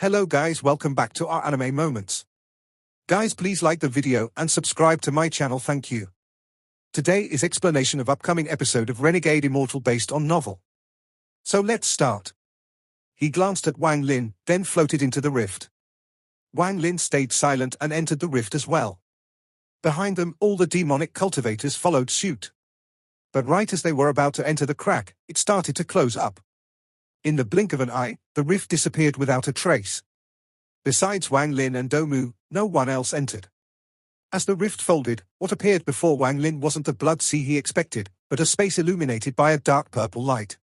Hello guys, welcome back to our anime moments. Guys, please like the video and subscribe to my channel, thank you. Today is explanation of upcoming episode of Renegade Immortal based on novel. So let's start. He glanced at Wang Lin, then floated into the rift. Wang Lin stayed silent and entered the rift as well. Behind them, all the demonic cultivators followed suit. But right as they were about to enter the crack, it started to close up. In the blink of an eye, the rift disappeared without a trace. Besides Wang Lin and Dou-Mu, no one else entered. As the rift folded, what appeared before Wang Lin wasn't the blood sea he expected, but a space illuminated by a dark purple light.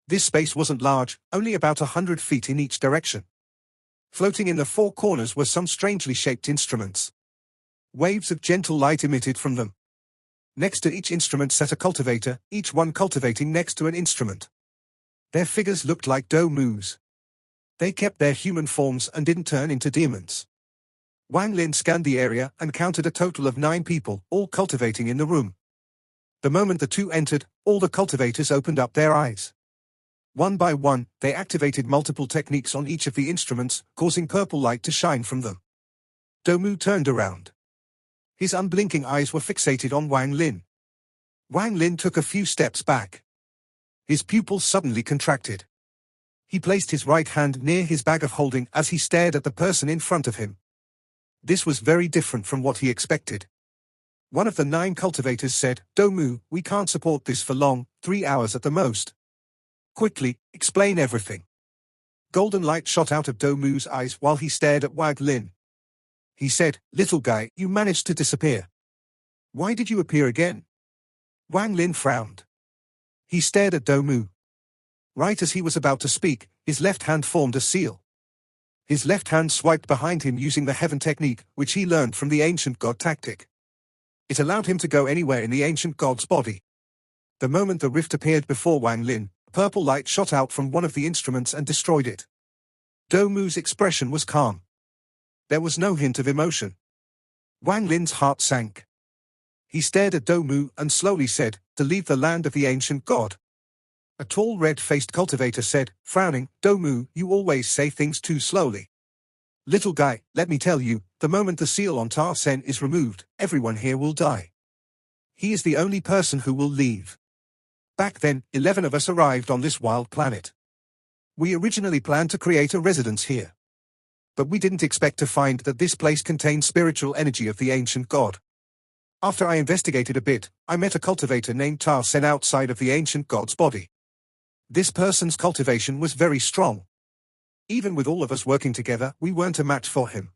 This space wasn't large, only about 100 feet in each direction. Floating in the four corners were some strangely shaped instruments. Waves of gentle light emitted from them. Next to each instrument sat a cultivator, each one cultivating next to an instrument. Their figures looked like Dou-Mu's. They kept their human forms and didn't turn into demons. Wang Lin scanned the area and counted a total of 9 people, all cultivating in the room. The moment the two entered, all the cultivators opened up their eyes. One by one, they activated multiple techniques on each of the instruments, causing purple light to shine from them. Dou-Mu turned around. His unblinking eyes were fixated on Wang Lin. Wang Lin took a few steps back. His pupils suddenly contracted. He placed his right hand near his bag of holding as he stared at the person in front of him. This was very different from what he expected. One of the 9 cultivators said, "Dou-Mu, we can't support this for long, 3 hours at the most. Quickly, explain everything." Golden light shot out of Dou-Mu's eyes while he stared at Wang Lin. He said, "Little guy, you managed to disappear. Why did you appear again?" Wang Lin frowned. He stared at Dou-Mu. Right as he was about to speak, his left hand formed a seal. His left hand swiped behind him using the heaven technique, which he learned from the ancient god tactic. It allowed him to go anywhere in the ancient god's body. The moment the rift appeared before Wang Lin, purple light shot out from one of the instruments and destroyed it. Dou-Mu's expression was calm. There was no hint of emotion. Wang Lin's heart sank. He stared at Dou-Mu and slowly said, "To leave the land of the ancient god." A tall red-faced cultivator said, frowning, "Dou-Mu, you always say things too slowly. Little guy, let me tell you, the moment the seal on Ta-Sen is removed, everyone here will die. He is the only person who will leave. Back then, 11 of us arrived on this wild planet. We originally planned to create a residence here. But we didn't expect to find that this place contained spiritual energy of the ancient god. After I investigated a bit, I met a cultivator named Ta-Sen outside of the ancient god's body. This person's cultivation was very strong. Even with all of us working together, we weren't a match for him."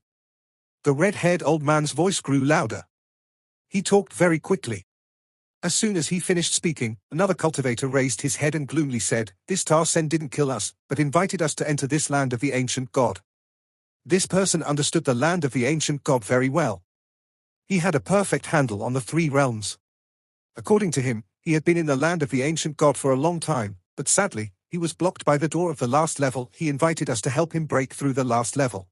The red-haired old man's voice grew louder. He talked very quickly. As soon as he finished speaking, another cultivator raised his head and gloomily said, "This Ta-Sen didn't kill us, but invited us to enter this land of the ancient god." This person understood the land of the ancient god very well. He had a perfect handle on the 3 realms. According to him, he had been in the land of the ancient god for a long time, but sadly, he was blocked by the door of the last level. He invited us to help him break through the last level.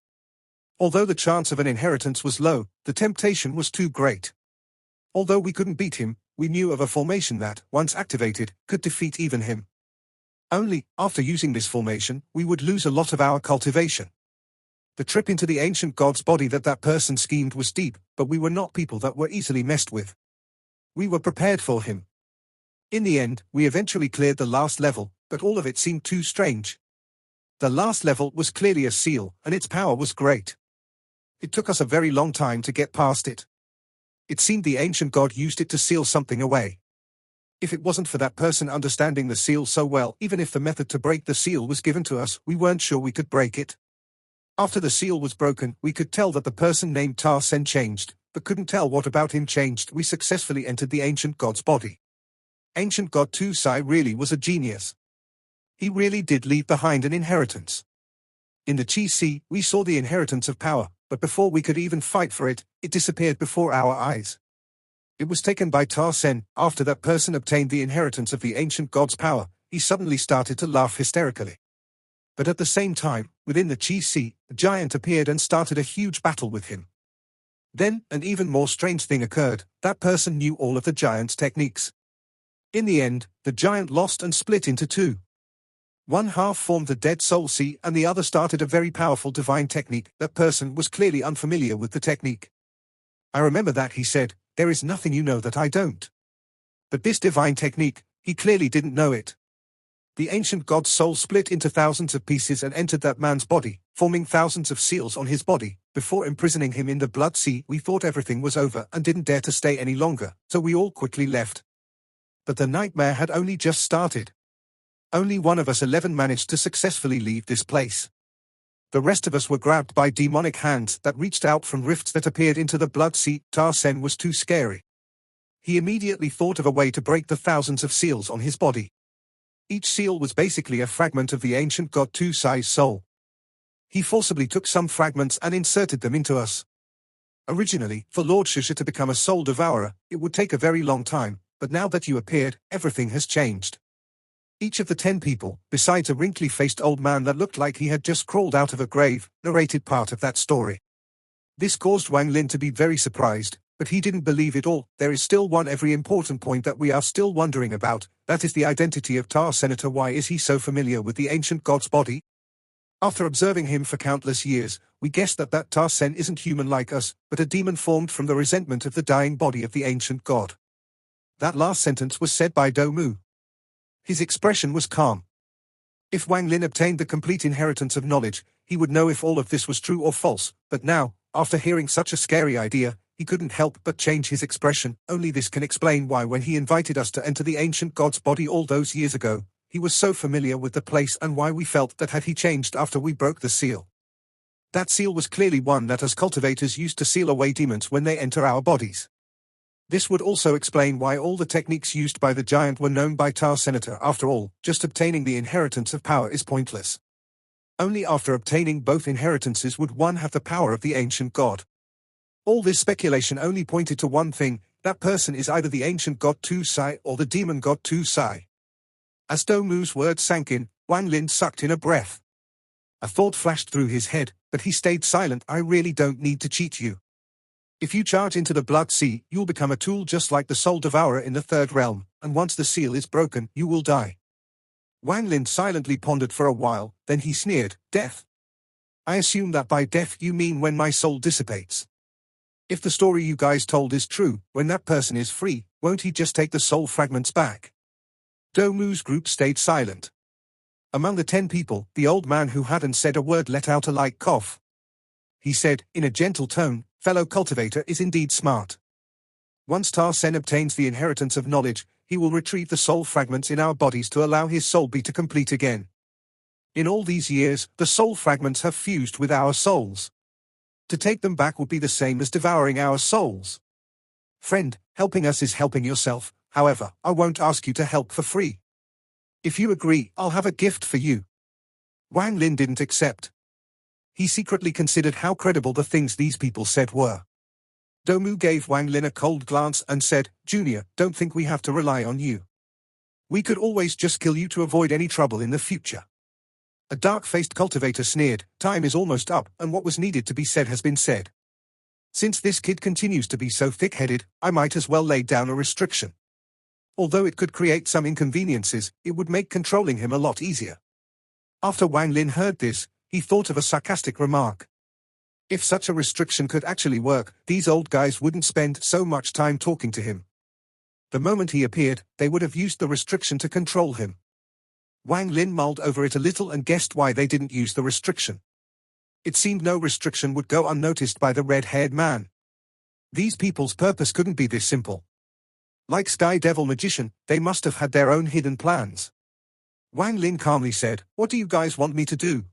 Although the chance of an inheritance was low, the temptation was too great. Although we couldn't beat him, we knew of a formation that, once activated, could defeat even him. Only, after using this formation, we would lose a lot of our cultivation. The trip into the ancient god's body that person schemed was deep, but we were not people that were easily messed with. We were prepared for him. In the end, we eventually cleared the last level, but all of it seemed too strange. The last level was clearly a seal, and its power was great. It took us a very long time to get past it. It seemed the ancient god used it to seal something away. If it wasn't for that person understanding the seal so well, even if the method to break the seal was given to us, we weren't sure we could break it. After the seal was broken, we could tell that the person named Ta-Sen changed, but couldn't tell what about him changed. We successfully entered the ancient god's body. Ancient god Tu-Sai really was a genius. He really did leave behind an inheritance. In the Chi Sea, we saw the inheritance of power, but before we could even fight for it, it disappeared before our eyes. It was taken by Ta-Sen. After that person obtained the inheritance of the ancient god's power, he suddenly started to laugh hysterically. But at the same time, within the Chi Sea, a giant appeared and started a huge battle with him. Then, an even more strange thing occurred. That person knew all of the giant's techniques. In the end, the giant lost and split into 2. One half formed the Dead Soul Sea and the other started a very powerful divine technique. That person was clearly unfamiliar with the technique. I remember that he said, "There is nothing you know that I don't." But this divine technique, he clearly didn't know it. The ancient god's soul split into thousands of pieces and entered that man's body, forming thousands of seals on his body. Before imprisoning him in the blood sea, we thought everything was over and didn't dare to stay any longer, so we all quickly left. But the nightmare had only just started. Only one of us 11 managed to successfully leave this place. The rest of us were grabbed by demonic hands that reached out from rifts that appeared into the blood sea. Tarsen was too scary. He immediately thought of a way to break the thousands of seals on his body. Each seal was basically a fragment of the ancient god Tusai's soul. He forcibly took some fragments and inserted them into us. Originally, for Lord Shusha to become a soul devourer, it would take a very long time, but now that you appeared, everything has changed. Each of the 10 people, besides a wrinkly-faced old man that looked like he had just crawled out of a grave, narrated part of that story. This caused Wang Lin to be very surprised, but he didn't believe it all. There is still one very important point that we are still wondering about, that is the identity of Tar-Senator. Why is he so familiar with the ancient god's body? After observing him for countless years, we guessed that Tar-Sen isn't human like us, but a demon formed from the resentment of the dying body of the ancient god. That last sentence was said by Do Mu. His expression was calm. If Wang Lin obtained the complete inheritance of knowledge, he would know if all of this was true or false, but now, after hearing such a scary idea, he couldn't help but change his expression. Only this can explain why when he invited us to enter the ancient god's body all those years ago, he was so familiar with the place and why we felt that had he changed after we broke the seal. That seal was clearly one that us cultivators used to seal away demons when they enter our bodies. This would also explain why all the techniques used by the giant were known by Tar-Senator. After all, just obtaining the inheritance of power is pointless. Only after obtaining both inheritances would one have the power of the ancient god. All this speculation only pointed to one thing, that person is either the ancient god Tusai or the demon god Tusai. As Do Mu's words sank in, Wang Lin sucked in a breath. A thought flashed through his head, but he stayed silent. I really don't need to cheat you. If you charge into the blood sea, you'll become a tool just like the soul devourer in the third realm, and once the seal is broken, you will die. Wang Lin silently pondered for a while, then he sneered, "Death? I assume that by death you mean when my soul dissipates. If the story you guys told is true, when that person is free, won't he just take the soul fragments back?" Do Mu's group stayed silent. Among the 10 people, the old man who hadn't said a word let out a light cough. He said, in a gentle tone, "Fellow cultivator is indeed smart. Once Tar-Sen obtains the inheritance of knowledge, he will retrieve the soul fragments in our bodies to allow his soul be to complete again. In all these years, the soul fragments have fused with our souls. To take them back would be the same as devouring our souls. Friend, helping us is helping yourself. However, I won't ask you to help for free. If you agree, I'll have a gift for you." Wang Lin didn't accept. He secretly considered how credible the things these people said were. Do Mu gave Wang Lin a cold glance and said, "Junior, don't think we have to rely on you. We could always just kill you to avoid any trouble in the future." A dark-faced cultivator sneered, "Time is almost up, and what was needed to be said has been said. Since this kid continues to be so thick-headed, I might as well lay down a restriction. Although it could create some inconveniences, it would make controlling him a lot easier." After Wang Lin heard this, he thought of a sarcastic remark. If such a restriction could actually work, these old guys wouldn't spend so much time talking to him. The moment he appeared, they would have used the restriction to control him. Wang Lin mulled over it a little and guessed why they didn't use the restriction. It seemed no restriction would go unnoticed by the red-haired man. These people's purpose couldn't be this simple. Like Sky Devil Magician, they must have had their own hidden plans. Wang Lin calmly said, "What do you guys want me to do?"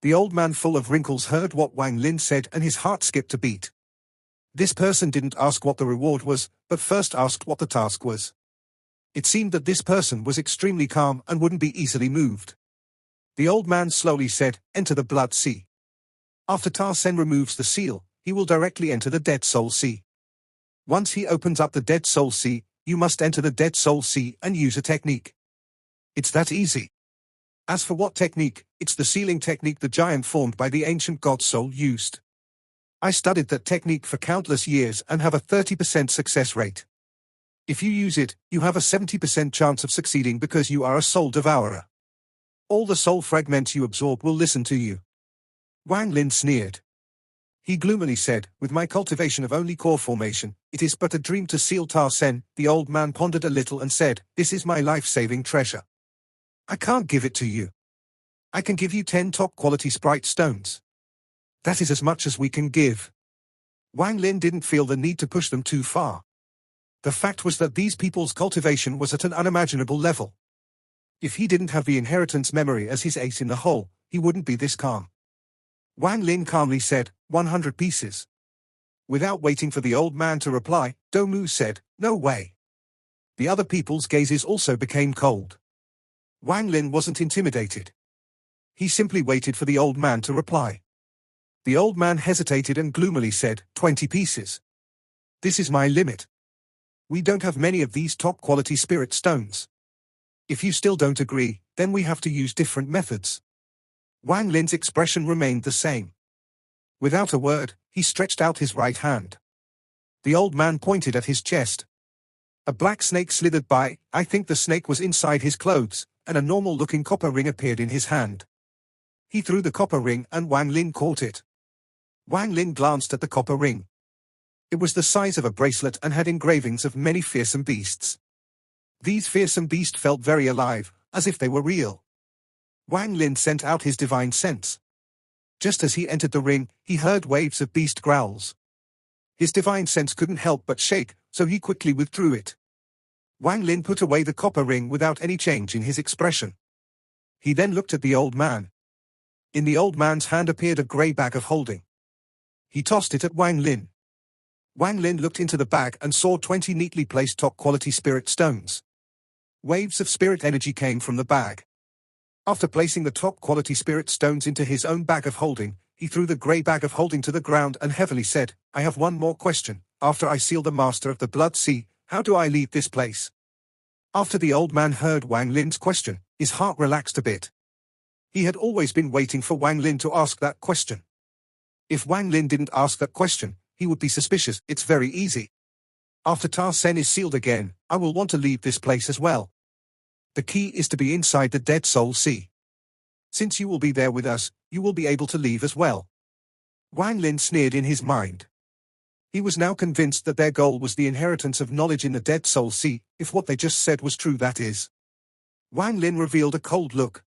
The old man full of wrinkles heard what Wang Lin said and his heart skipped a beat. This person didn't ask what the reward was, but first asked what the task was. It seemed that this person was extremely calm and wouldn't be easily moved. The old man slowly said, "Enter the blood sea. After Tar-Sen removes the seal, he will directly enter the Dead Soul Sea. Once he opens up the Dead Soul Sea, you must enter the Dead Soul Sea and use a technique. It's that easy. As for what technique, it's the sealing technique the giant formed by the ancient god soul used. I studied that technique for countless years and have a 30% success rate. If you use it, you have a 70% chance of succeeding because you are a soul devourer. All the soul fragments you absorb will listen to you. Wang Lin sneered. He gloomily said, with my cultivation of only core formation, it is but a dream to seal Ta Sen. The old man pondered a little and said, this is my life-saving treasure. I can't give it to you. I can give you 10 top-quality sprite stones. That is as much as we can give. Wang Lin didn't feel the need to push them too far. The fact was that these people's cultivation was at an unimaginable level. If he didn't have the inheritance memory as his ace in the hole, he wouldn't be this calm. Wang Lin calmly said, 100 pieces. Without waiting for the old man to reply, Domu said, no way. The other people's gazes also became cold. Wang Lin wasn't intimidated. He simply waited for the old man to reply. The old man hesitated and gloomily said, 20 pieces. This is my limit. We don't have many of these top-quality spirit stones. If you still don't agree, then we have to use different methods. Wang Lin's expression remained the same. Without a word, he stretched out his right hand. The old man pointed at his chest. A black snake slithered by. I think the snake was inside his clothes, and a normal-looking copper ring appeared in his hand. He threw the copper ring and Wang Lin caught it. Wang Lin glanced at the copper ring. It was the size of a bracelet and had engravings of many fearsome beasts. These fearsome beasts felt very alive, as if they were real. Wang Lin sent out his divine sense. Just as he entered the ring, he heard waves of beast growls. His divine sense couldn't help but shake, so he quickly withdrew it. Wang Lin put away the copper ring without any change in his expression. He then looked at the old man. In the old man's hand appeared a grey bag of holding. He tossed it at Wang Lin. Wang Lin looked into the bag and saw 20 neatly placed top-quality spirit stones. Waves of spirit energy came from the bag. After placing the top-quality spirit stones into his own bag of holding, he threw the grey bag of holding to the ground and heavily said, I have one more question. After I seal the Master of the Blood Sea, how do I leave this place? After the old man heard Wang Lin's question, his heart relaxed a bit. He had always been waiting for Wang Lin to ask that question. If Wang Lin didn't ask that question, he would be suspicious. It's very easy. After Ta Sen is sealed again, I will want to leave this place as well. The key is to be inside the Dead Soul Sea. Since you will be there with us, you will be able to leave as well. Wang Lin sneered in his mind. He was now convinced that their goal was the inheritance of knowledge in the Dead Soul Sea, if what they just said was true, that is. Wang Lin revealed a cold look.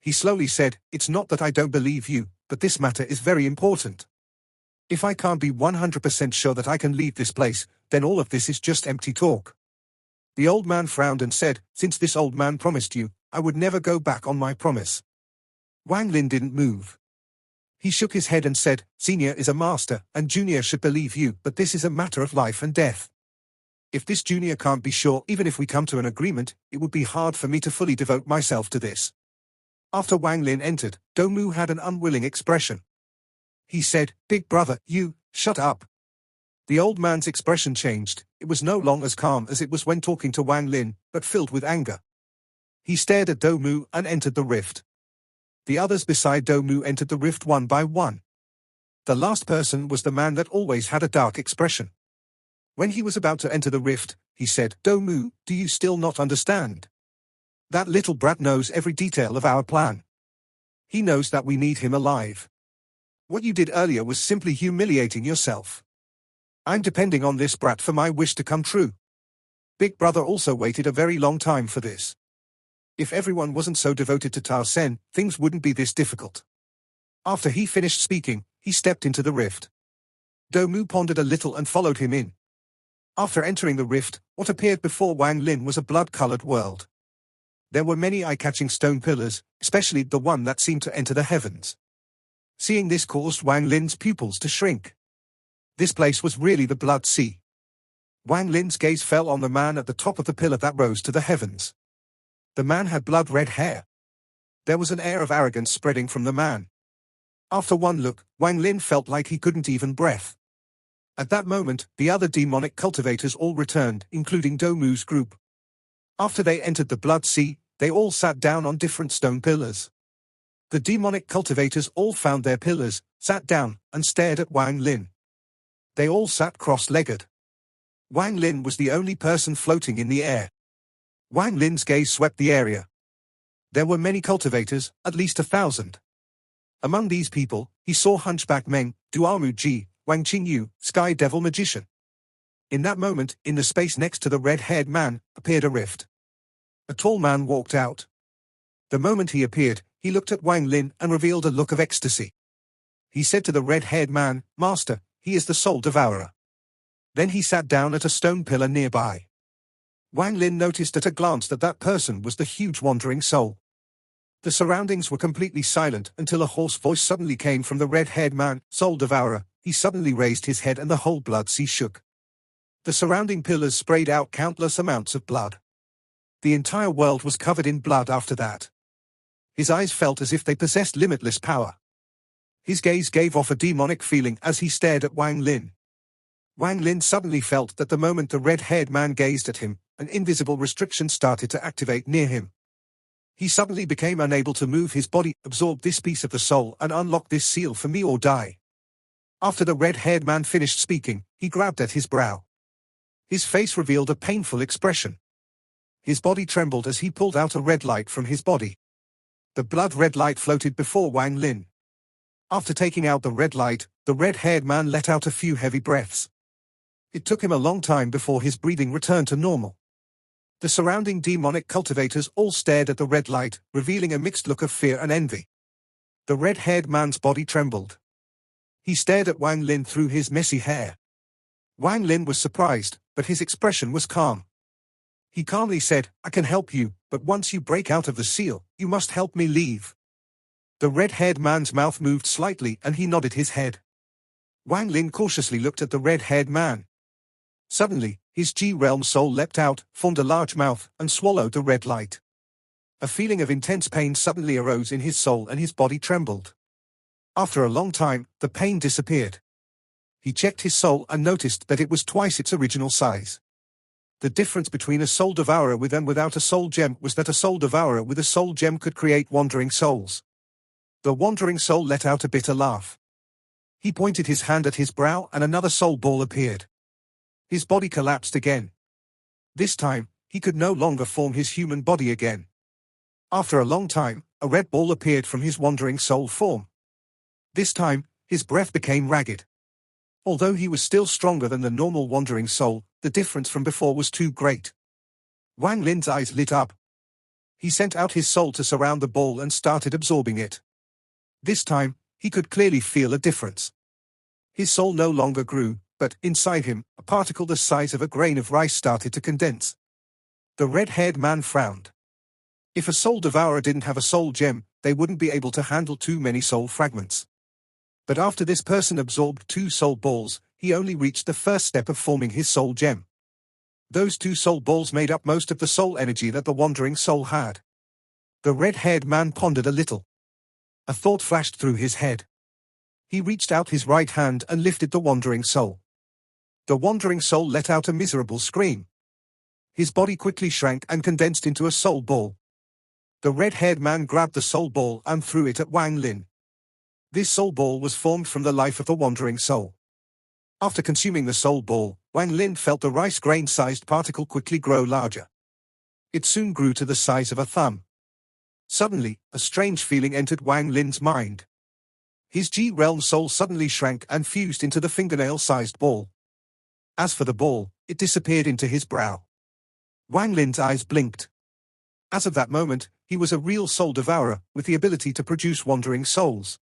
He slowly said, it's not that I don't believe you, but this matter is very important. If I can't be 100% sure that I can leave this place, then all of this is just empty talk. The old man frowned and said, since this old man promised you, I would never go back on my promise. Wang Lin didn't move. He shook his head and said, Senior is a master, and Junior should believe you, but this is a matter of life and death. If this Junior can't be sure, even if we come to an agreement, it would be hard for me to fully devote myself to this. After Wang Lin entered, Domu had an unwilling expression. He said, Big brother, you, shut up. The old man's expression changed. It was no longer as calm as it was when talking to Wang Lin, but filled with anger. He stared at Domu and entered the rift. The others beside Domu entered the rift one by one. The last person was the man that always had a dark expression. When he was about to enter the rift, he said, Domu, do you still not understand? That little brat knows every detail of our plan. He knows that we need him alive. What you did earlier was simply humiliating yourself. I'm depending on this brat for my wish to come true. Big brother also waited a very long time for this. If everyone wasn't so devoted to Ta Sen, things wouldn't be this difficult. After he finished speaking, he stepped into the rift. Domu pondered a little and followed him in. After entering the rift, what appeared before Wang Lin was a blood-colored world. There were many eye-catching stone pillars, especially the one that seemed to enter the heavens. Seeing this caused Wang Lin's pupils to shrink. This place was really the Blood Sea. Wang Lin's gaze fell on the man at the top of the pillar that rose to the heavens. The man had blood-red hair. There was an air of arrogance spreading from the man. After one look, Wang Lin felt like he couldn't even breathe. At that moment, the other demonic cultivators all returned, including Domu's group. After they entered the Blood Sea, they all sat down on different stone pillars. The demonic cultivators all found their pillars, sat down, and stared at Wang Lin. They all sat cross-legged. Wang Lin was the only person floating in the air. Wang Lin's gaze swept the area. There were many cultivators, at least 1,000. Among these people, he saw Hunchback Meng, Duamu Ji, Wang Qingyu, Sky Devil Magician. In that moment, in the space next to the red-haired man, appeared a rift. A tall man walked out. The moment he appeared, he looked at Wang Lin and revealed a look of ecstasy. He said to the red-haired man, "Master, he is the Soul Devourer." Then he sat down at a stone pillar nearby. Wang Lin noticed at a glance that that person was the huge wandering soul. The surroundings were completely silent until a hoarse voice suddenly came from the red-haired man, "Soul Devourer." He suddenly raised his head and the whole blood sea shook. The surrounding pillars sprayed out countless amounts of blood. The entire world was covered in blood after that. His eyes felt as if they possessed limitless power. His gaze gave off a demonic feeling as he stared at Wang Lin. Wang Lin suddenly felt that the moment the red-haired man gazed at him, an invisible restriction started to activate near him. He suddenly became unable to move his body, absorb this piece of the soul and unlock this seal for me or die. After the red-haired man finished speaking, he grabbed at his brow. His face revealed a painful expression. His body trembled as he pulled out a red light from his body. The blood-red light floated before Wang Lin. After taking out the red light, the red-haired man let out a few heavy breaths. It took him a long time before his breathing returned to normal. The surrounding demonic cultivators all stared at the red light, revealing a mixed look of fear and envy. The red-haired man's body trembled. He stared at Wang Lin through his messy hair. Wang Lin was surprised, but his expression was calm. He calmly said, "I can help you, but once you break out of the seal, you must help me leave." The red-haired man's mouth moved slightly and he nodded his head. Wang Lin cautiously looked at the red-haired man. Suddenly, his G-realm soul leapt out, formed a large mouth, and swallowed the red light. A feeling of intense pain suddenly arose in his soul and his body trembled. After a long time, the pain disappeared. He checked his soul and noticed that it was twice its original size. The difference between a soul devourer with and without a soul gem was that a soul devourer with a soul gem could create wandering souls. The wandering soul let out a bitter laugh. He pointed his hand at his brow and another soul ball appeared. His body collapsed again. This time, he could no longer form his human body again. After a long time, a red ball appeared from his wandering soul form. This time, his breath became ragged. Although he was still stronger than the normal wandering soul, the difference from before was too great. Wang Lin's eyes lit up. He sent out his soul to surround the ball and started absorbing it. This time, he could clearly feel a difference. His soul no longer grew, but, inside him, a particle the size of a grain of rice started to condense. The red-haired man frowned. If a soul devourer didn't have a soul gem, they wouldn't be able to handle too many soul fragments. But after this person absorbed 2 soul balls, he only reached the first step of forming his soul gem. Those 2 soul balls made up most of the soul energy that the wandering soul had. The red-haired man pondered a little. A thought flashed through his head. He reached out his right hand and lifted the wandering soul. The wandering soul let out a miserable scream. His body quickly shrank and condensed into a soul ball. The red-haired man grabbed the soul ball and threw it at Wang Lin. This soul ball was formed from the life of the wandering soul. After consuming the soul ball, Wang Lin felt the rice grain-sized particle quickly grow larger. It soon grew to the size of a thumb. Suddenly, a strange feeling entered Wang Lin's mind. His G-realm soul suddenly shrank and fused into the fingernail-sized ball. As for the ball, it disappeared into his brow. Wang Lin's eyes blinked. As of that moment, he was a real soul devourer, with the ability to produce wandering souls.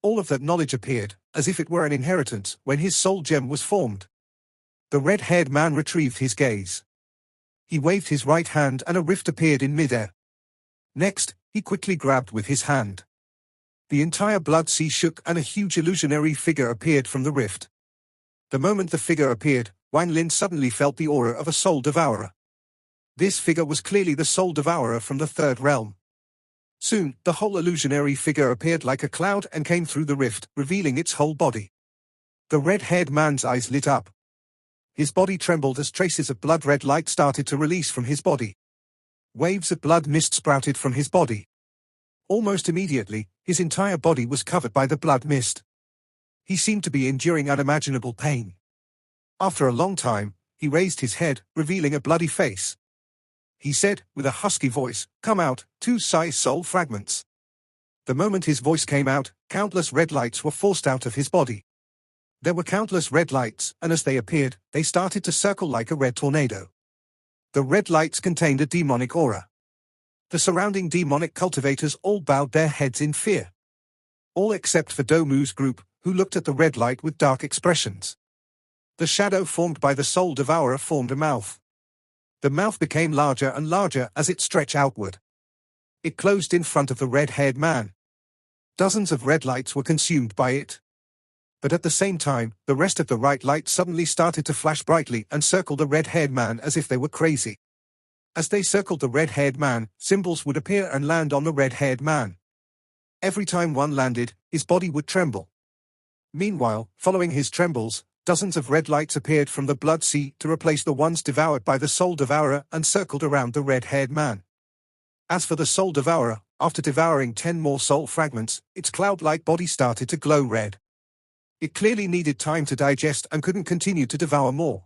All of that knowledge appeared, as if it were an inheritance, when his soul gem was formed. The red-haired man retrieved his gaze. He waved his right hand and a rift appeared in midair. Next, he quickly grabbed with his hand. The entire blood sea shook and a huge illusionary figure appeared from the rift. The moment the figure appeared, Wang Lin suddenly felt the aura of a soul devourer. This figure was clearly the soul devourer from the 3rd realm. Soon, the whole illusionary figure appeared like a cloud and came through the rift, revealing its whole body. The red-haired man's eyes lit up. His body trembled as traces of blood-red light started to release from his body. Waves of blood mist sprouted from his body. Almost immediately, his entire body was covered by the blood mist. He seemed to be enduring unimaginable pain. After a long time, he raised his head, revealing a bloody face. he said, with a husky voice, "Come out, 2 psi soul fragments." The moment his voice came out, countless red lights were forced out of his body. There were countless red lights, and as they appeared, they started to circle like a red tornado. The red lights contained a demonic aura. The surrounding demonic cultivators all bowed their heads in fear. All except for Domu's group, who looked at the red light with dark expressions. The shadow formed by the Soul Devourer formed a mouth. The mouth became larger and larger as it stretched outward. It closed in front of the red-haired man. Dozens of red lights were consumed by it. But at the same time, the rest of the right light suddenly started to flash brightly and circle the red-haired man as if they were crazy. As they circled the red-haired man, symbols would appear and land on the red-haired man. Every time one landed, his body would tremble. Meanwhile, following his trembles, dozens of red lights appeared from the blood sea to replace the ones devoured by the Soul Devourer and circled around the red-haired man. As for the Soul Devourer, after devouring 10 more soul fragments, its cloud-like body started to glow red. It clearly needed time to digest and couldn't continue to devour more.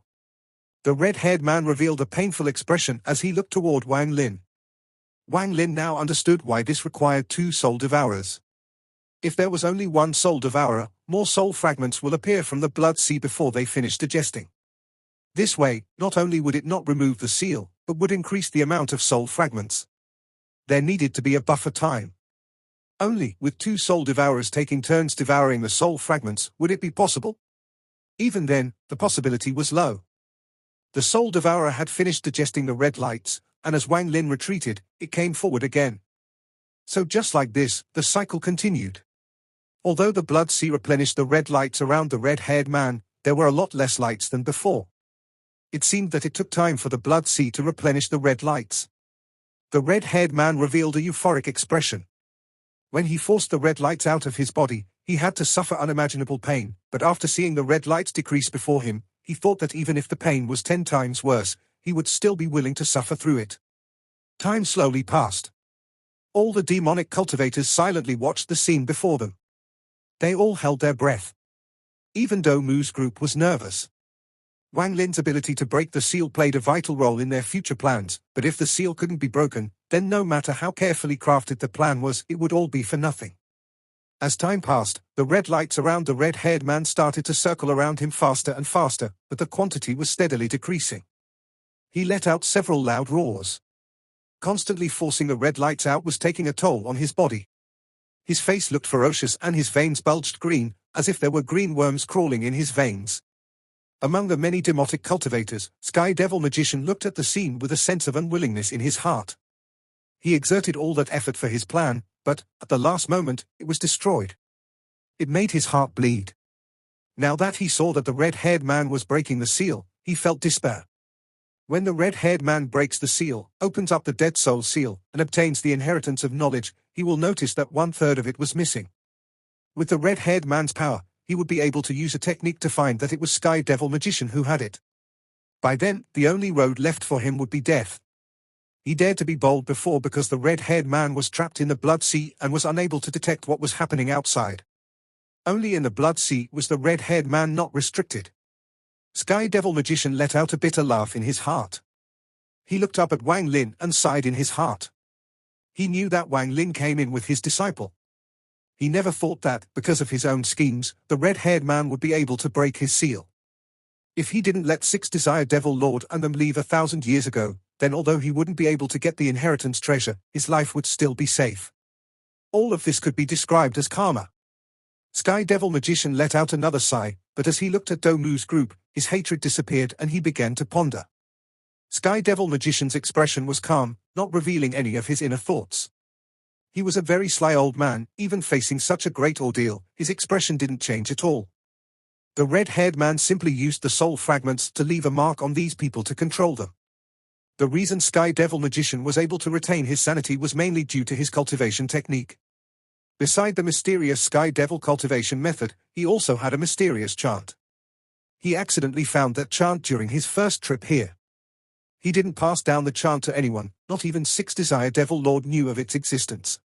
The red-haired man revealed a painful expression as he looked toward Wang Lin. Wang Lin now understood why this required 2 soul devourers. If there was only 1 soul devourer, more soul fragments will appear from the blood sea before they finish digesting. This way, not only would it not remove the seal, but would increase the amount of soul fragments. There needed to be a buffer time. Only with 2 soul devourers taking turns devouring the soul fragments would it be possible. Even then, the possibility was low. The Soul Devourer had finished digesting the red lights, and as Wang Lin retreated, it came forward again. So just like this, the cycle continued. Although the blood sea replenished the red lights around the red-haired man, there were a lot less lights than before. It seemed that it took time for the blood sea to replenish the red lights. The red-haired man revealed a euphoric expression. When he forced the red lights out of his body, he had to suffer unimaginable pain, but after seeing the red lights decrease before him, he thought that even if the pain was 10 times worse, he would still be willing to suffer through it. Time slowly passed. All the demonic cultivators silently watched the scene before them. They all held their breath. Even Domu's group was nervous. Wang Lin's ability to break the seal played a vital role in their future plans, but if the seal couldn't be broken, then no matter how carefully crafted the plan was, it would all be for nothing. As time passed, the red lights around the red-haired man started to circle around him faster and faster, but the quantity was steadily decreasing. He let out several loud roars. Constantly forcing the red lights out was taking a toll on his body. His face looked ferocious and his veins bulged green, as if there were green worms crawling in his veins. Among the many demotic cultivators, Sky Devil Magician looked at the scene with a sense of unwillingness in his heart. He exerted all that effort for his plan, but, at the last moment, it was destroyed. It made his heart bleed. Now that he saw that the red-haired man was breaking the seal, he felt despair. When the red-haired man breaks the seal, opens up the Dead Soul seal, and obtains the inheritance of knowledge, he will notice that 1/3 of it was missing. With the red-haired man's power, he would be able to use a technique to find that it was Sky Devil Magician who had it. By then, the only road left for him would be death. He dared to be bold before because the red-haired man was trapped in the blood sea and was unable to detect what was happening outside. Only in the blood sea was the red-haired man not restricted. Sky Devil Magician let out a bitter laugh in his heart. He looked up at Wang Lin and sighed in his heart. He knew that Wang Lin came in with his disciple. He never thought that, because of his own schemes, the red-haired man would be able to break his seal. If he didn't let 6 Desire Devil Lord and them leave 1,000 years ago, then although he wouldn't be able to get the inheritance treasure, his life would still be safe. All of this could be described as karma. Sky Devil Magician let out another sigh, but as he looked at Domu's group, his hatred disappeared and he began to ponder. Sky Devil Magician's expression was calm, not revealing any of his inner thoughts. He was a very sly old man, even facing such a great ordeal, his expression didn't change at all. The red-haired man simply used the soul fragments to leave a mark on these people to control them. The reason Sky Devil Magician was able to retain his sanity was mainly due to his cultivation technique. Beside the mysterious Sky Devil cultivation method, he also had a mysterious chant. He accidentally found that chant during his first trip here. He didn't pass down the chant to anyone, not even 6 Desire Devil Lord knew of its existence.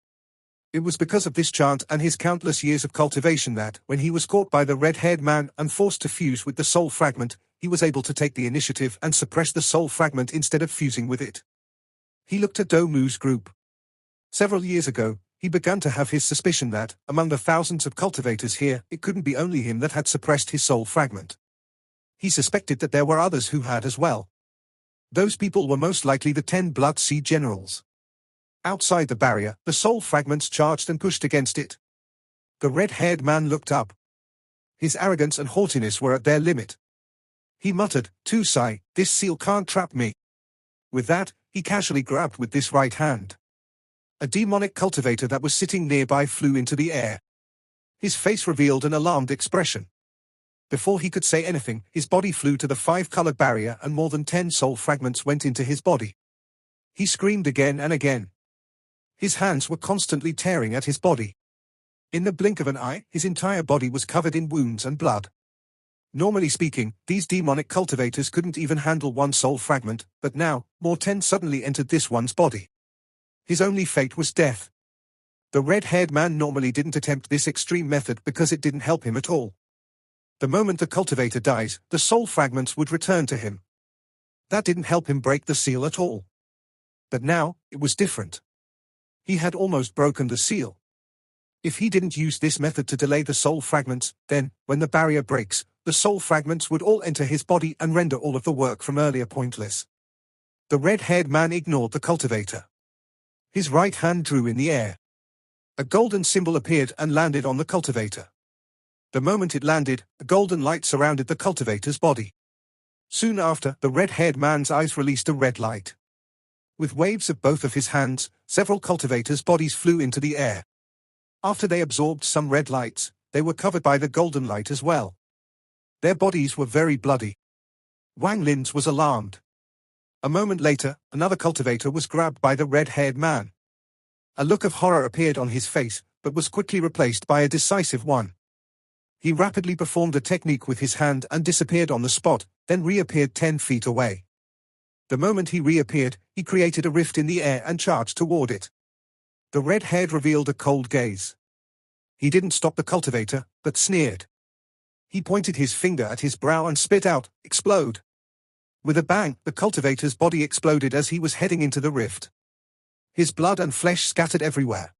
It was because of this chant and his countless years of cultivation that, when he was caught by the red-haired man and forced to fuse with the soul fragment, he was able to take the initiative and suppress the soul fragment instead of fusing with it. He looked at Domu's group. Several years ago, he began to have his suspicion that, among the thousands of cultivators here, it couldn't be only him that had suppressed his soul fragment. He suspected that there were others who had as well. Those people were most likely the 10 Blood Sea generals. Outside the barrier, the soul fragments charged and pushed against it. The red-haired man looked up. His arrogance and haughtiness were at their limit. He muttered, "Tusai, this seal can't trap me." With that, he casually grabbed with this right hand. A demonic cultivator that was sitting nearby flew into the air. His face revealed an alarmed expression. Before he could say anything, his body flew to the 5-colored barrier and more than 10 soul fragments went into his body. He screamed again and again. His hands were constantly tearing at his body. In the blink of an eye, his entire body was covered in wounds and blood. Normally speaking, these demonic cultivators couldn't even handle one soul fragment, but now, more 10 suddenly entered this one's body. His only fate was death. The red-haired man normally didn't attempt this extreme method because it didn't help him at all. The moment the cultivator dies, the soul fragments would return to him. That didn't help him break the seal at all. But now, it was different. He had almost broken the seal. If he didn't use this method to delay the soul fragments, then, when the barrier breaks, the soul fragments would all enter his body and render all of the work from earlier pointless. The red-haired man ignored the cultivator. His right hand drew in the air. A golden symbol appeared and landed on the cultivator. The moment it landed, a golden light surrounded the cultivator's body. Soon after, the red-haired man's eyes released a red light. With waves of both of his hands, several cultivators' bodies flew into the air. After they absorbed some red lights, they were covered by the golden light as well. Their bodies were very bloody. Wang Lin's was alarmed. A moment later, another cultivator was grabbed by the red-haired man. A look of horror appeared on his face, but was quickly replaced by a decisive one. He rapidly performed a technique with his hand and disappeared on the spot, then reappeared 10 feet away. The moment he reappeared, he created a rift in the air and charged toward it. The red-haired revealed a cold gaze. He didn't stop the cultivator, but sneered. He pointed his finger at his brow and spit out, "Explode." With a bang, the cultivator's body exploded as he was heading into the rift. His blood and flesh scattered everywhere.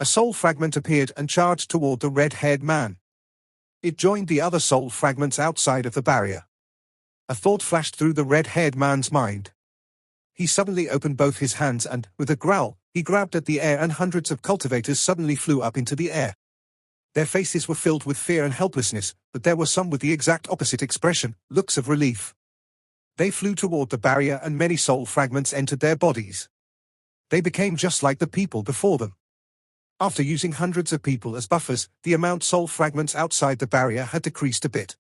A soul fragment appeared and charged toward the red-haired man. It joined the other soul fragments outside of the barrier. A thought flashed through the red-haired man's mind. He suddenly opened both his hands and, with a growl, he grabbed at the air and hundreds of cultivators suddenly flew up into the air. Their faces were filled with fear and helplessness, but there were some with the exact opposite expression, looks of relief. They flew toward the barrier and many soul fragments entered their bodies. They became just like the people before them. After using hundreds of people as buffers, the amount soul fragments outside the barrier had decreased a bit.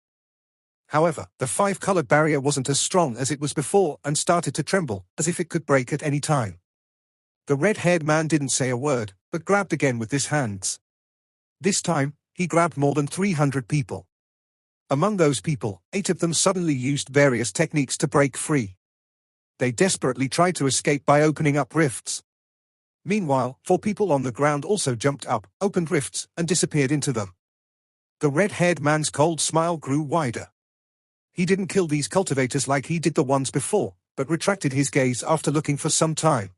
However, the 5-colored barrier wasn't as strong as it was before and started to tremble, as if it could break at any time. The red-haired man didn't say a word, but grabbed again with his hands. This time, he grabbed more than 300 people. Among those people, 8 of them suddenly used various techniques to break free. They desperately tried to escape by opening up rifts. Meanwhile, 4 people on the ground also jumped up, opened rifts, and disappeared into them. The red-haired man's cold smile grew wider. He didn't kill these cultivators like he did the ones before, but retracted his gaze after looking for some time.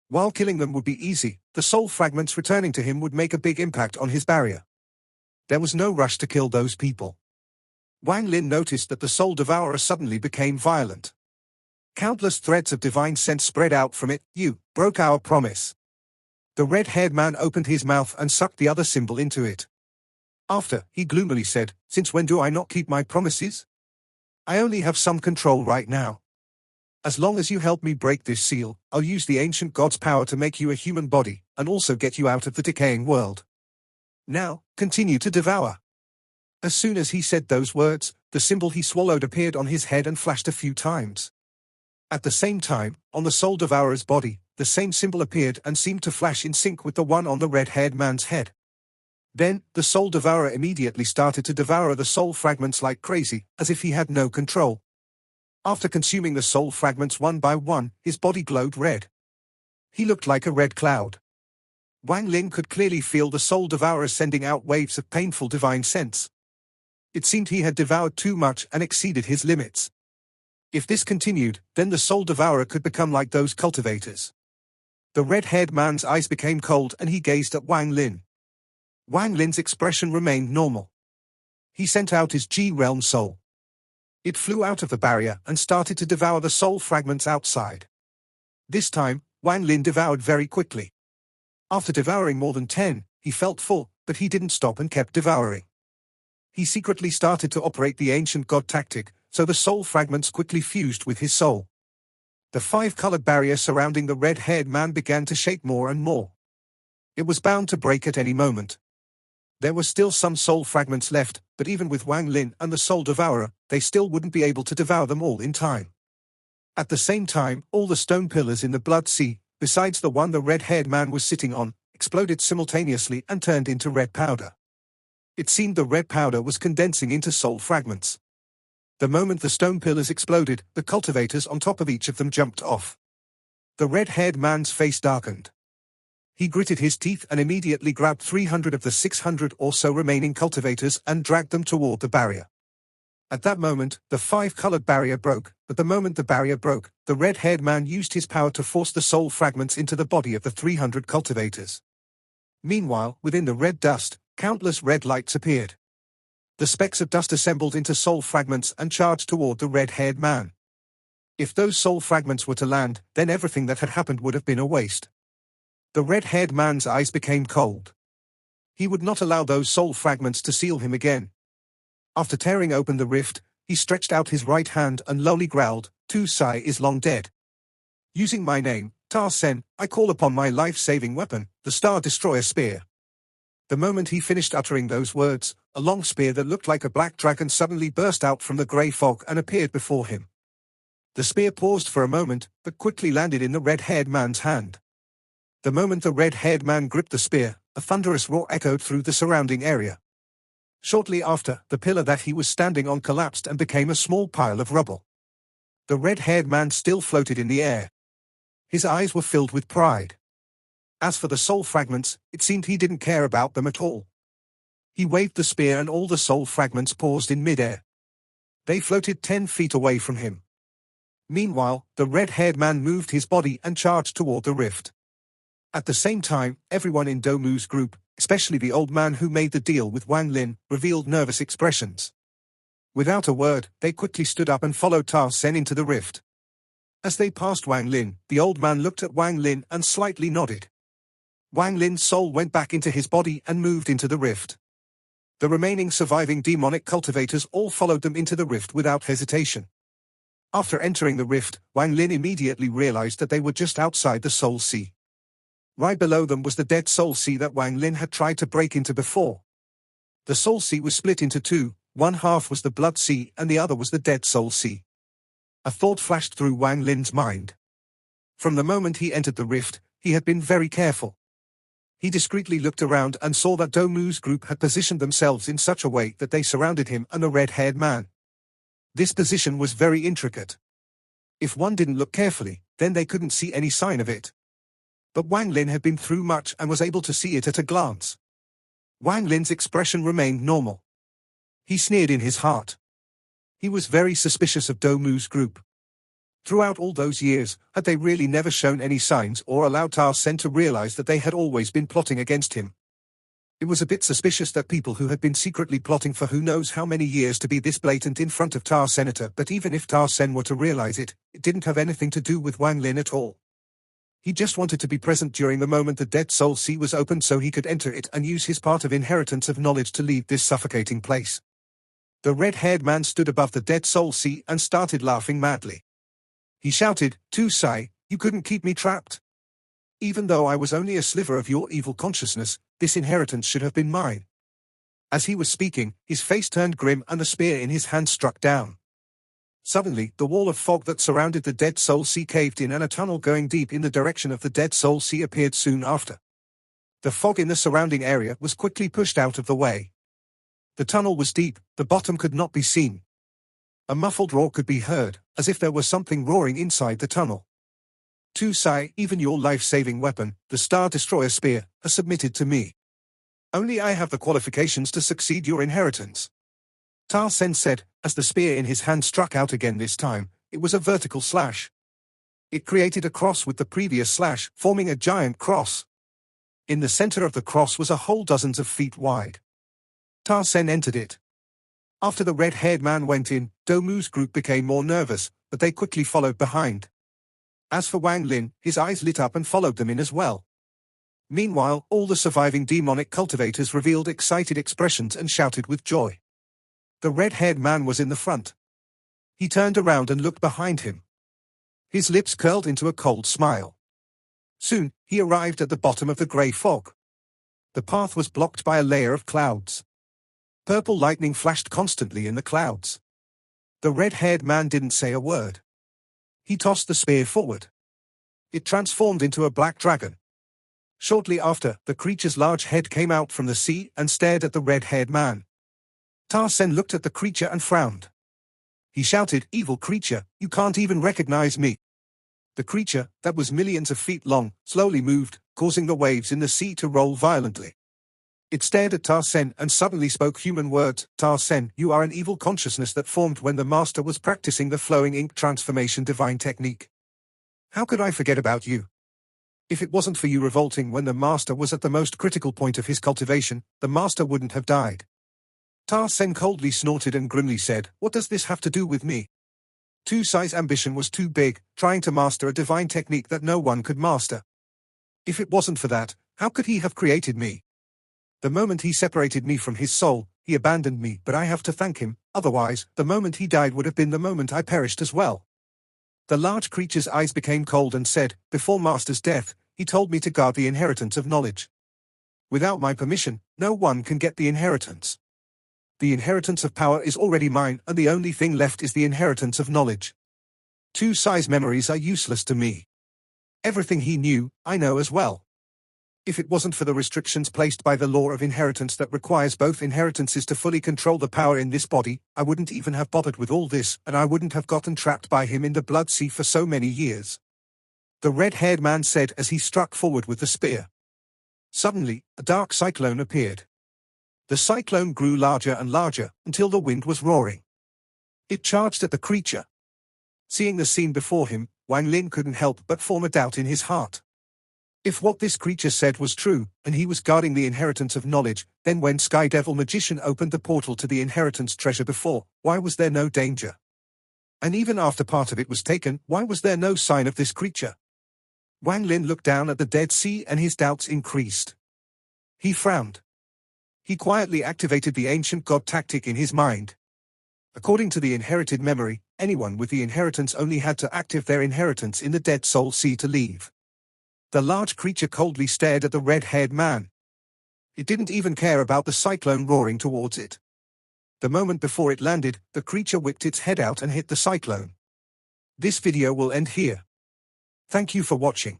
While killing them would be easy, the soul fragments returning to him would make a big impact on his barrier. There was no rush to kill those people. Wang Lin noticed that the soul devourer suddenly became violent. Countless threads of divine sense spread out from it. "You broke our promise." The red-haired man opened his mouth and sucked the other symbol into it. After, he gloomily said, "Since when do I not keep my promises? I only have some control right now. As long as you help me break this seal, I'll use the ancient god's power to make you a human body, and also get you out of the decaying world. Now, continue to devour." As soon as he said those words, the symbol he swallowed appeared on his head and flashed a few times. At the same time, on the soul devourer's body, the same symbol appeared and seemed to flash in sync with the one on the red-haired man's head. Then, the soul devourer immediately started to devour the soul fragments like crazy, as if he had no control. After consuming the soul fragments one by one, his body glowed red. He looked like a red cloud. Wang Lin could clearly feel the soul devourer sending out waves of painful divine sense. It seemed he had devoured too much and exceeded his limits. If this continued, then the Soul Devourer could become like those cultivators. The red-haired man's eyes became cold and he gazed at Wang Lin. Wang Lin's expression remained normal. He sent out his G-Realm soul. It flew out of the barrier and started to devour the soul fragments outside. This time, Wang Lin devoured very quickly. After devouring more than 10, he felt full, but he didn't stop and kept devouring. He secretly started to operate the ancient god tactic, so the soul fragments quickly fused with his soul. The five-colored barrier surrounding the red-haired man began to shake more and more. It was bound to break at any moment. There were still some soul fragments left, but even with Wang Lin and the Soul Devourer, they still wouldn't be able to devour them all in time. At the same time, all the stone pillars in the Blood Sea, besides the one the red-haired man was sitting on, exploded simultaneously and turned into red powder. It seemed the red powder was condensing into soul fragments. The moment the stone pillars exploded, the cultivators on top of each of them jumped off. The red-haired man's face darkened. He gritted his teeth and immediately grabbed 300 of the 600 or so remaining cultivators and dragged them toward the barrier. At that moment, the five-colored barrier broke, but the moment the barrier broke, the red-haired man used his power to force the soul fragments into the body of the 300 cultivators. Meanwhile, within the red dust, countless red lights appeared. The specks of dust assembled into soul fragments and charged toward the red-haired man. If those soul fragments were to land, then everything that had happened would have been a waste. The red-haired man's eyes became cold. He would not allow those soul fragments to seal him again. After tearing open the rift, he stretched out his right hand and lowly growled, "Tu Sai is long dead. Using my name, Ta Sen, I call upon my life-saving weapon, the Star Destroyer Spear." The moment he finished uttering those words, a long spear that looked like a black dragon suddenly burst out from the grey fog and appeared before him. The spear paused for a moment, but quickly landed in the red-haired man's hand. The moment the red-haired man gripped the spear, a thunderous roar echoed through the surrounding area. Shortly after, the pillar that he was standing on collapsed and became a small pile of rubble. The red-haired man still floated in the air. His eyes were filled with pride. As for the soul fragments, it seemed he didn't care about them at all. He waved the spear and all the soul fragments paused in mid-air. They floated 10 feet away from him. Meanwhile, the red-haired man moved his body and charged toward the rift. At the same time, everyone in Domu's group, especially the old man who made the deal with Wang Lin, revealed nervous expressions. Without a word, they quickly stood up and followed Ta Sen into the rift. As they passed Wang Lin, the old man looked at Wang Lin and slightly nodded. Wang Lin's soul went back into his body and moved into the rift. The remaining surviving demonic cultivators all followed them into the rift without hesitation. After entering the rift, Wang Lin immediately realized that they were just outside the Soul Sea. Right below them was the Dead Soul Sea that Wang Lin had tried to break into before. The Soul Sea was split into two, one half was the Blood Sea and the other was the Dead Soul Sea. A thought flashed through Wang Lin's mind. From the moment he entered the rift, he had been very careful. He discreetly looked around and saw that Domu's group had positioned themselves in such a way that they surrounded him and the red-haired man. This position was very intricate. If one didn't look carefully, then they couldn't see any sign of it. But Wang Lin had been through much and was able to see it at a glance. Wang Lin's expression remained normal. He sneered in his heart. He was very suspicious of Domu's group. Throughout all those years, had they really never shown any signs or allowed Ta Sen to realize that they had always been plotting against him? It was a bit suspicious that people who had been secretly plotting for who knows how many years to be this blatant in front of Ta Senator, but even if Ta Sen were to realize it, it didn't have anything to do with Wang Lin at all. He just wanted to be present during the moment the Dead Soul Sea was opened so he could enter it and use his part of inheritance of knowledge to leave this suffocating place. The red-haired man stood above the Dead Soul Sea and started laughing madly. He shouted, "Tu Sai, you couldn't keep me trapped. Even though I was only a sliver of your evil consciousness, this inheritance should have been mine." As he was speaking, his face turned grim and the spear in his hand struck down. Suddenly, the wall of fog that surrounded the Dead Soul Sea caved in and a tunnel going deep in the direction of the Dead Soul Sea appeared soon after. The fog in the surrounding area was quickly pushed out of the way. The tunnel was deep, the bottom could not be seen. A muffled roar could be heard, as if there was something roaring inside the tunnel. "Tu Sai, even your life-saving weapon, the Star Destroyer Spear, has submitted to me. Only I have the qualifications to succeed your inheritance." Ta Sen said, as the spear in his hand struck out again this time, it was a vertical slash. It created a cross with the previous slash, forming a giant cross. In the center of the cross was a hole dozens of feet wide. Ta-Sen entered it. After the red-haired man went in, Domu's group became more nervous, but they quickly followed behind. As for Wang Lin, his eyes lit up and followed them in as well. Meanwhile, all the surviving demonic cultivators revealed excited expressions and shouted with joy. The red-haired man was in the front. He turned around and looked behind him. His lips curled into a cold smile. Soon, he arrived at the bottom of the grey fog. The path was blocked by a layer of clouds. Purple lightning flashed constantly in the clouds. The red-haired man didn't say a word. He tossed the spear forward. It transformed into a black dragon. Shortly after, the creature's large head came out from the sea and stared at the red-haired man. Ta-Sen looked at the creature and frowned. He shouted, "Evil creature, you can't even recognize me." The creature, that was millions of feet long, slowly moved, causing the waves in the sea to roll violently. It stared at Ta-Sen and suddenly spoke human words. "Ta-Sen, you are an evil consciousness that formed when the master was practicing the flowing ink transformation divine technique. How could I forget about you? If it wasn't for you revolting when the master was at the most critical point of his cultivation, the master wouldn't have died." Ta-Sen coldly snorted and grimly said, "What does this have to do with me?" Tu-Sai's ambition was too big, trying to master a divine technique that no one could master. If it wasn't for that, how could he have created me? The moment he separated me from his soul, he abandoned me, but I have to thank him, otherwise, the moment he died would have been the moment I perished as well. The large creature's eyes became cold and said, "Before Master's death, he told me to guard the inheritance of knowledge. Without my permission, no one can get the inheritance. The inheritance of power is already mine, and the only thing left is the inheritance of knowledge. Tu-Sai's memories are useless to me. Everything he knew, I know as well. If it wasn't for the restrictions placed by the law of inheritance that requires both inheritances to fully control the power in this body, I wouldn't even have bothered with all this, and I wouldn't have gotten trapped by him in the Blood Sea for so many years," the red-haired man said as he struck forward with the spear. Suddenly, a dark cyclone appeared. The cyclone grew larger and larger, until the wind was roaring. It charged at the creature. Seeing the scene before him, Wang Lin couldn't help but form a doubt in his heart. If what this creature said was true, and he was guarding the inheritance of knowledge, then when Sky Devil Magician opened the portal to the inheritance treasure before, why was there no danger? And even after part of it was taken, why was there no sign of this creature? Wang Lin looked down at the Dead Sea and his doubts increased. He frowned. He quietly activated the ancient god tactic in his mind. According to the inherited memory, anyone with the inheritance only had to activate their inheritance in the Dead Soul Sea to leave. The large creature coldly stared at the red-haired man. It didn't even care about the cyclone roaring towards it. The moment before it landed, the creature whipped its head out and hit the cyclone. This video will end here. Thank you for watching.